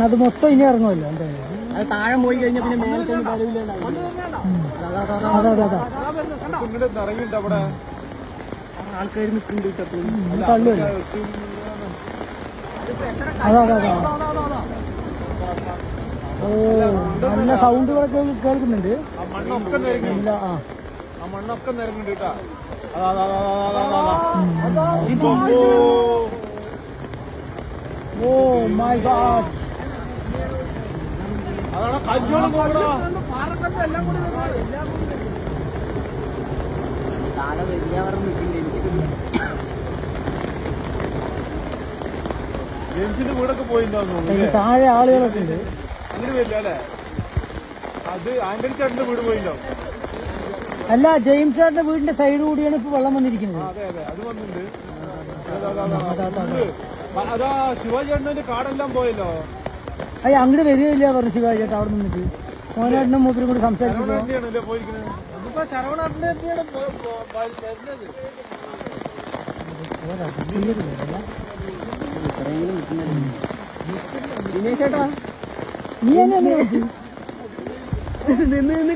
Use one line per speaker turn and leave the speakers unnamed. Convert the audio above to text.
അത് മൊത്തം ഇനി ഇറങ്ങുമല്ലോ എന്തായാലും.
അത് താഴെ പോയി കഴിഞ്ഞാൽ പിന്നെ മേലത്തൊന്നും കഴിവില്ല. ആൾക്കാർ നിൽക്കുന്നുണ്ട്.
തള്ളുമല്ലോ. അതാ ഓ നല്ല സൗണ്ടുകളൊക്കെ കേൾക്കുന്നുണ്ട്. ഇല്ല.
മണ്ണൊക്കെ നിരങ്ങുന്നുണ്ട് കേട്ടാ.
Oh my god.
അതാണ് കല്യാണം
താഴെ വലിയവർ നിൽക്കുന്നുണ്ട്.
ജെയിംസിന്റെ വീടൊക്കെ പോയിട്ടുണ്ടാവുന്നു.
താഴെ ആളുകളൊക്കെ ഉണ്ട്.
അങ്ങനെ വരില്ല അല്ലേ? അത് ആന്റണി ചേട്ടന്റെ വീട് പോയിട്ടുണ്ടാവും.
അല്ല, ജെയിംസ് ചേട്ടന്റെ വീടിന്റെ സൈഡ് കൂടിയാണ് ഇപ്പൊ വെള്ളം വന്നിരിക്കുന്നത്.
അതെ അതെ, അത് വന്നിട്ടുണ്ട്. അതാ ശിവാജി ചേട്ടന്റെ കാടെല്ലാം പോയല്ലോ.
അയ്യ, അങ്ങോട്ട് വരികയില്ല പറഞ്ഞു ശിവാജി ചേട്ടാ. അവിടെ നിന്നിട്ട് മോനേട്ടനും മൂപ്പരും കൂടി സംസാരിക്കുന്നു.
പോയിരിക്കുന്നത്
ദിനേശ് ചേട്ടാ,
നീ എന്നെ
നിന്ന്